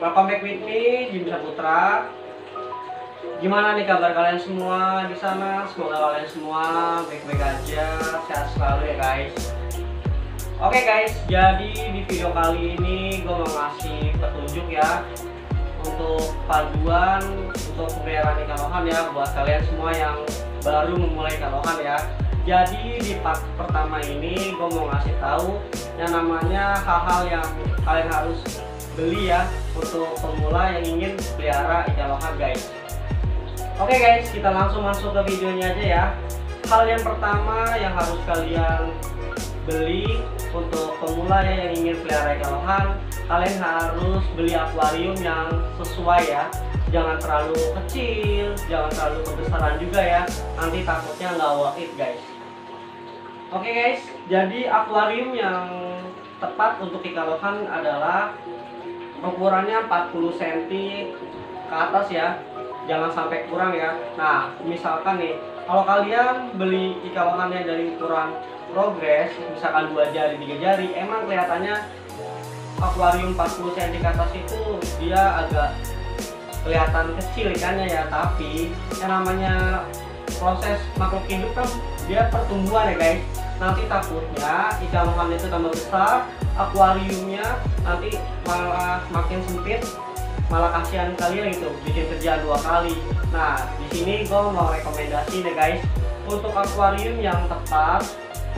Welcome back with me, Jim Saputra. Gimana nih kabar kalian semua di sana? Semoga kalian semua baik-baik aja, sehat selalu ya guys. Oke guys, jadi di video kali ini gue mau ngasih petunjuk ya untuk paduan untuk pemeliharaan ikan lohan ya buat kalian semua yang baru memulai ikan lohan ya. Jadi di part pertama ini gue mau ngasih tahu yang namanya hal-hal yang kalian harus beli ya untuk pemula yang ingin pelihara ikan lohan guys. Oke guys, kita langsung masuk ke videonya aja ya. Hal yang pertama yang harus kalian beli untuk pemula ya yang ingin pelihara ikan lohan, kalian harus beli akuarium yang sesuai ya. Jangan terlalu kecil, jangan terlalu kebesaran juga ya. Nanti takutnya nggak worth it guys. Oke guys, jadi akuarium yang tepat untuk ikan lohan adalah ukurannya 40 cm ke atas ya. Jangan sampai kurang ya. Nah, misalkan nih, kalau kalian beli ikan lohannya dari ukuran progres, misalkan 2 jari, 3 jari, emang kelihatannya akuarium 40 cm ke atas itu dia agak kelihatan kecil ikannya ya. Tapi yang namanya proses makhluk hidup kan dia pertumbuhan ya guys. Nanti takutnya ikan lohan itu tambah besar, akuariumnya nanti malah makin sempit, malah kasihan kalian gitu, bikin kerjaan 2 kali. Nah, di sini gue mau rekomendasi nih guys, untuk akuarium yang tepat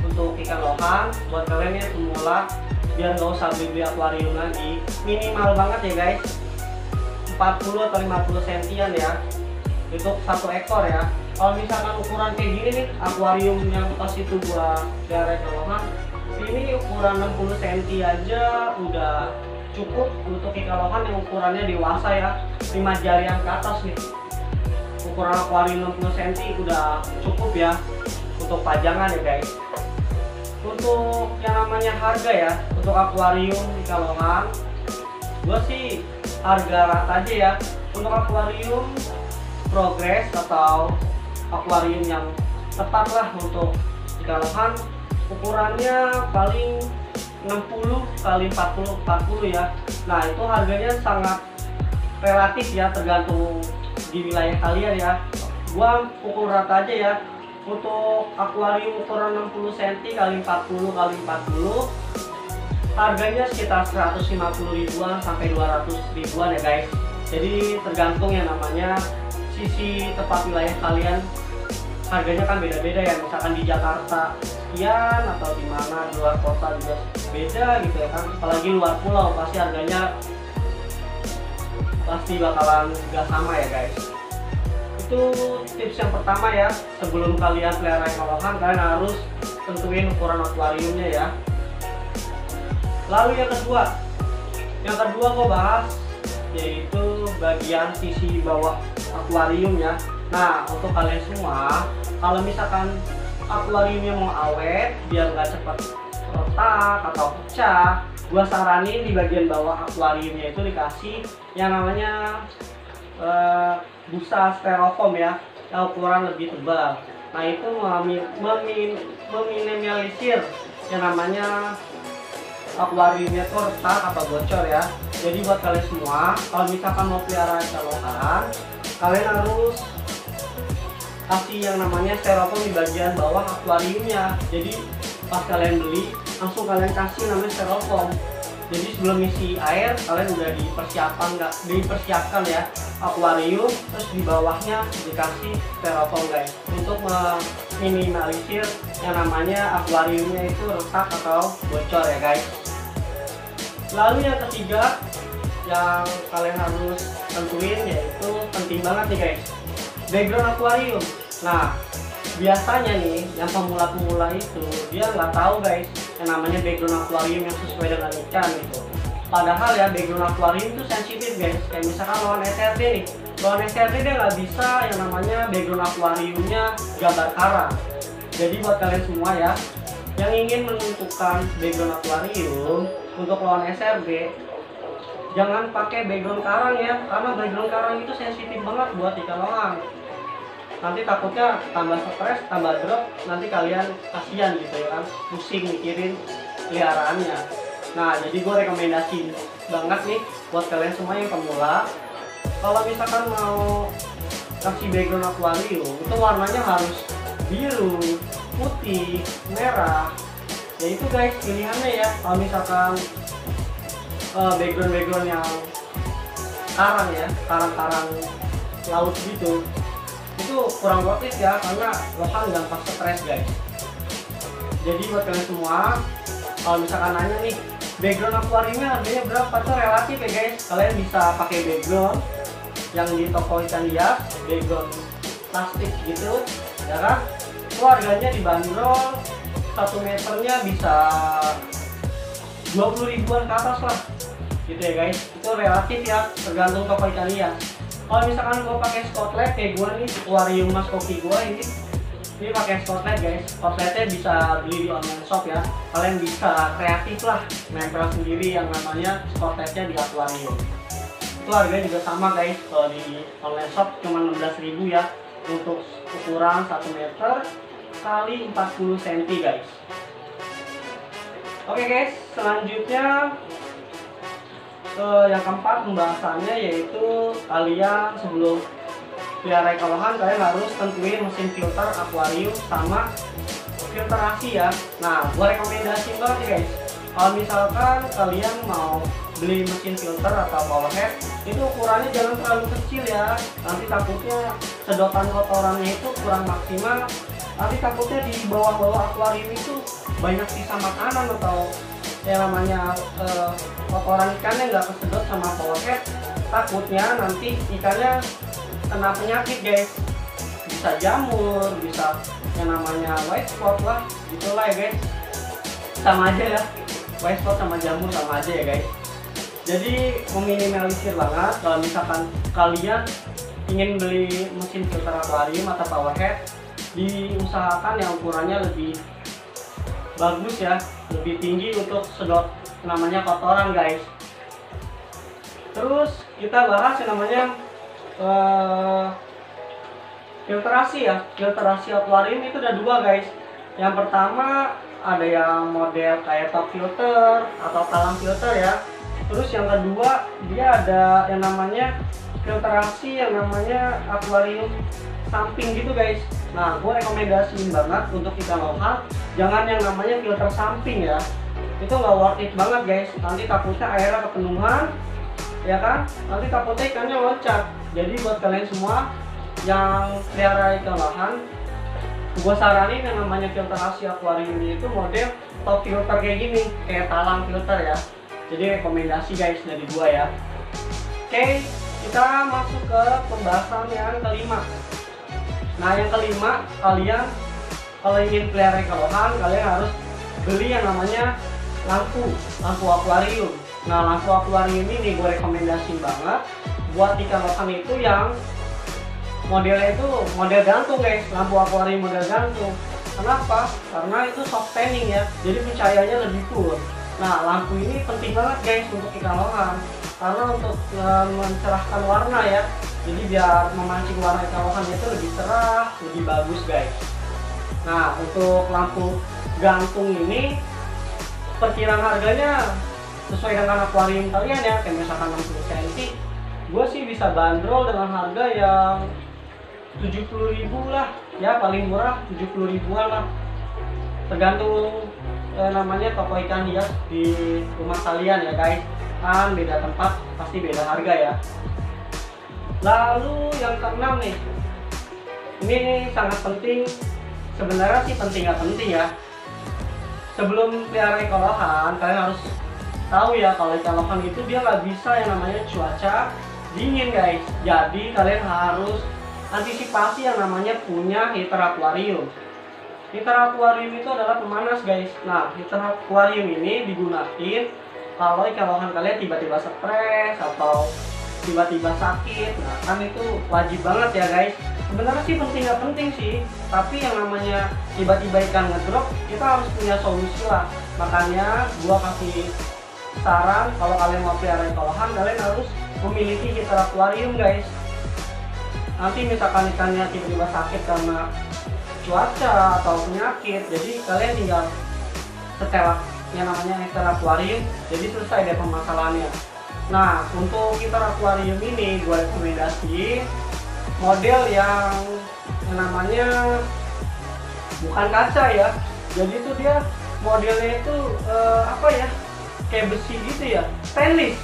untuk ikan lohan buat kalian yang pemula, biar nggak usah beli akuarium lagi, minimal banget ya guys, 40 atau 50 cm ya, untuk 1 ekor ya. Kalau misalkan ukuran kayak gini nih, akuarium yang pas itu gua pelihara ikan lohan, ini ukuran 60 cm aja udah cukup untuk ikan lohan yang ukurannya dewasa ya, 5 jari yang ke atas nih. Ukuran akuarium 60 cm udah cukup ya untuk pajangan ya guys. Untuk yang namanya harga ya, untuk akuarium ikan lohan, gua sih harga rata aja ya. Untuk akuarium progres atau akuarium yang tepat lah untuk ikan lohan, ukurannya paling 60 kali 40 ya. Nah, itu harganya sangat relatif ya, tergantung di wilayah kalian ya. Gua pukul rata aja ya. Untuk akuarium ukuran 60 cm kali 40 kali 40, harganya sekitar 150 ribuan sampai 200 ribuan ya guys. Jadi tergantung yang namanya sisi tepat wilayah kalian, harganya kan beda-beda ya. Misalkan di Jakarta sekian, atau di mana di luar kota juga beda gitu ya kan. Apalagi luar pulau pasti harganya pasti bakalan gak sama ya guys. Itu tips yang pertama ya, sebelum kalian pelihara ikan lohan kalian harus tentuin ukuran akuariumnya ya. Lalu yang kedua gue bahas yaitu bagian sisi bawah akuarium ya. Nah, untuk kalian semua, kalau misalkan akuariumnya mau awet biar nggak cepat retak atau pecah, gua saranin di bagian bawah akuariumnya itu dikasih yang namanya busa styrofoam ya, yang ukuran lebih tebal. Nah, itu meminimalisir yang namanya akuariumnya itu retak atau bocor ya. Jadi buat kalian semua, kalau misalkan mau pelihara ikan lohan, kalian harus kasih yang namanya styrofoam di bagian bawah akuariumnya. Jadi pas kalian beli, langsung kalian kasih namanya styrofoam. Jadi sebelum isi air, kalian udah dipersiapkan ya akuarium, terus di bawahnya dikasih styrofoam guys, untuk meminimalisir yang namanya akuariumnya itu retak atau bocor ya guys. Lalu yang ketiga yang kalian harus tentuin, yaitu penting banget nih guys, background akuarium. Nah, biasanya nih yang pemula-pemula itu dia nggak tahu guys yang namanya background akuarium yang sesuai dengan ikan gitu. Padahal ya background akuarium itu sensitif guys. Kayak misalkan lawan SRD nih, lawan SRD dia nggak bisa yang namanya background akuariumnya gambar karang. Jadi buat kalian semua ya yang ingin menentukan background akuarium untuk lawan SRD, jangan pakai background karang ya, karena background karang itu sensitif banget buat ikan lohan. Nanti takutnya tambah stres, tambah drop, nanti kalian kasihan gitu ya kan, pusing mikirin peliharaannya. Nah, jadi gue rekomendasi banget nih buat kalian semua yang pemula. Kalau misalkan mau kasih background akuarium itu warnanya harus biru, putih, merah. Ya itu guys pilihannya ya. Kalau misalkan background yang karang ya, karang-karang laut gitu, itu kurang worth it ya, karena lohan gampang stres guys. Jadi buat kalian semua, kalau misalkan nanya nih background akuariumnya harganya berapa, tuh relatif ya guys. Kalian bisa pakai background yang di toko ikan hias, background plastik gitu ya kan, itu harganya dibanderol 1 meternya bisa 20 ribuan ke atas lah gitu ya guys. Itu relatif ya, tergantung toko ikan hias. Kalau misalkan gua pakai spotlight kayak gua nih, akuarium Mas Koki gua ini pakai spotlight guys. Spotlightnya bisa beli di online shop ya. Kalian bisa kreatif lah, nempel sendiri yang namanya spotlightnya di akuarium. Itu harganya juga sama guys, kalau di online shop cuma 16.000 ya, untuk ukuran 1 meter kali 40 cm guys. Oke guys, selanjutnya yang keempat pembahasannya yaitu kalian sebelum pelihara ikan lohan kalian harus tentuin mesin filter akuarium sama filtrasi ya. Nah, gua rekomendasi banget nih guys, kalau misalkan kalian mau beli mesin filter atau power head, itu ukurannya jangan terlalu kecil ya, nanti takutnya sedotan kotorannya itu kurang maksimal. Nanti takutnya di bawah-bawah akuarium itu banyak sisa makanan atau yang namanya kotoran ikannya nggak kesedot sama power head. Takutnya nanti ikannya kena penyakit guys, bisa jamur, bisa yang namanya white spot lah, gitulah ya guys. Sama aja ya, white spot sama jamur sama aja ya guys. Jadi meminimalisir banget. Kalau misalkan kalian ingin beli mesin filter akuarium atau power head, diusahakan yang ukurannya lebih bagus ya, lebih tinggi untuk sedot namanya kotoran guys. Terus kita bahas yang namanya filtrasi ya. Filtrasi akuarium itu ada dua guys. Yang pertama ada yang model kayak top filter atau talang filter ya. Terus yang kedua dia ada yang namanya filtrasi yang namanya akuarium samping gitu guys. Nah, gue rekomendasiin banget untuk ikan lohan jangan yang namanya filter samping ya. Itu nggak worth it banget guys. Nanti takutnya airnya kepenuhan ya kan, nanti takutnya ikannya loncat. Jadi buat kalian semua yang pelihara ikan lohan, gue saranin yang namanya filtrasi akuarium itu model top filter kayak gini, kayak talang filter ya. Jadi rekomendasi guys dari gua ya. Oke, kita masuk ke pembahasan yang kelima. Nah, yang kelima, kalian kalau ingin pelihara ikan lohan, kalian harus beli yang namanya lampu akuarium. Nah, lampu akuarium ini gue rekomendasiin banget buat ikan lohan itu yang modelnya itu model gantung guys, lampu akuarium model gantung. Kenapa? Karena itu soft tanning ya, jadi pencahayanya lebih full. Nah, lampu ini penting banget guys untuk ikan lohan, karena untuk mencerahkan warna ya. Jadi biar memancing warna ikan lohan itu lebih cerah, lebih bagus guys. Nah, untuk lampu gantung ini perkiraan harganya sesuai dengan akuarium kalian ya, kayak misalkan 60 cm, gue sih bisa bandrol dengan harga yang 70.000 lah ya, paling murah 70 ribuan lah, tergantung namanya toko ikan hias di rumah kalian ya guys, kan beda tempat pasti beda harga ya. Lalu yang keenam nih, ini sangat penting, sebenarnya sih penting nggak penting ya. Sebelum pelihara ikan lohan, kalian harus tahu ya kalau ikan lohan itu dia nggak bisa yang namanya cuaca dingin guys. Jadi kalian harus antisipasi yang namanya punya heater akuarium. Heater akuarium itu adalah pemanas guys. Nah, heater akuarium ini digunakan kalau ikan lohan kalian tiba-tiba stres atau tiba-tiba sakit. Nah, kan itu wajib banget ya guys. Sebenarnya sih penting nggak penting sih, tapi yang namanya tiba-tiba ikan ngedrop, kita harus punya solusi lah. Makanya gua kasih saran kalau kalian mau pelihara ikan lohan, kalian harus memiliki heater akuarium guys. Nanti misalkan ikannya tiba-tiba sakit karena cuaca atau penyakit, jadi kalian tinggal setel yang namanya heater akuarium, jadi selesai deh permasalahannya. Nah, untuk heater akuarium ini gue rekomendasi model yang namanya bukan kaca ya. Jadi itu dia modelnya itu apa ya, kayak besi gitu ya, stainless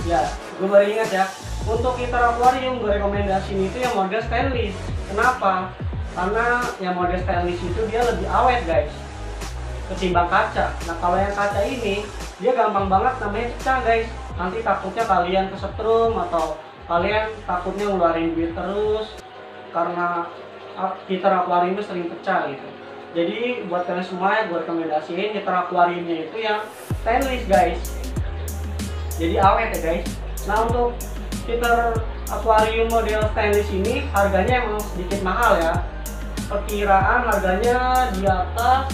ya. Gue baru ingat ya, untuk heater akuarium gue rekomendasiin itu yang model stainless. Kenapa? Karena yang model stainless itu dia lebih awet guys ketimbang kaca. Nah kalau yang kaca ini dia gampang banget namanya pecah guys. Nanti takutnya kalian kesetrum atau kalian takutnya ngeluarin duit terus karena heater akuariumnya sering pecah gitu. Jadi buat kalian semua gue rekomendasiin heater akuariumnya itu yang stainless guys, jadi awet ya guys. Nah untuk heater akuarium model stainless ini harganya emang sedikit mahal ya. Perkiraan harganya di atas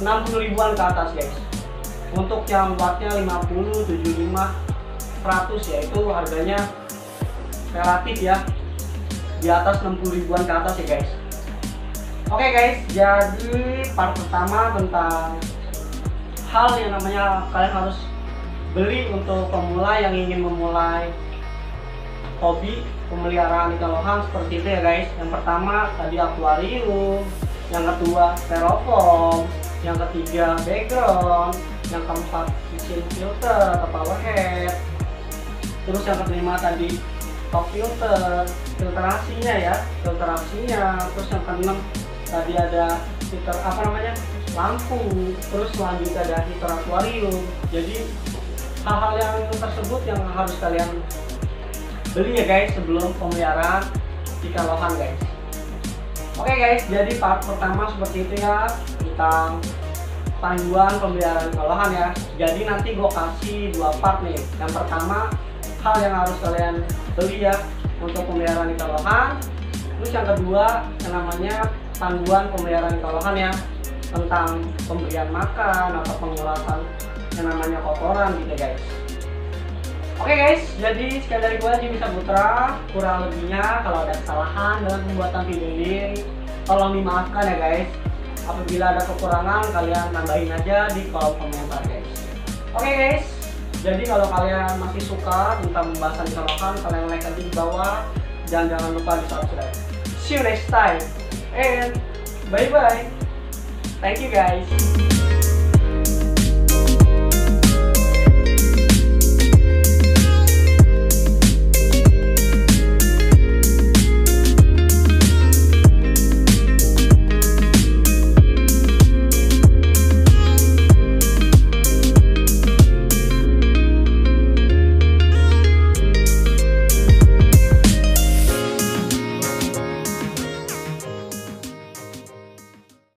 60 ribuan ke atas guys. Untuk yang wattnya 50, 75, 100 ya, itu harganya relatif ya, di atas 60 ribuan ke atas ya guys. Oke guys, jadi part pertama tentang hal yang namanya kalian harus beli untuk pemula yang ingin memulai hobi pemeliharaan ikan lohan seperti itu ya guys. Yang pertama tadi akuarium, yang kedua styrofoam, yang ketiga background, yang keempat kitchen filter atau power head, terus yang kelima tadi top filter, filtrasinya ya, terus yang keenam tadi ada heater apa namanya, lampu, terus selanjutnya ada heater akuarium. Jadi hal-hal yang tersebut yang harus kalian beli ya guys sebelum pemeliharaan ikan lohan guys. Oke guys, jadi part pertama seperti itu ya tentang panduan pemeliharaan ikan lohan ya. Jadi nanti gue kasih dua part nih. Yang pertama hal yang harus kalian beli ya untuk pemeliharaan ikan lohan. Terus yang kedua yang namanya panduan pemeliharaan ikan lohan ya, tentang pemberian makan atau pengurasan yang namanya kotoran gitu guys. Oke guys, jadi sekian dari gue Jimmy Saputra. Kurang lebihnya kalau ada kesalahan dalam pembuatan video ini tolong dimaafkan ya guys. Apabila ada kekurangan kalian nambahin aja di kolom komentar guys. Oke guys, jadi kalau kalian masih suka tentang pembahasan ikan lohan, kalian like aja di bawah dan jangan lupa di subscribe. See you next time and bye bye. Thank you guys.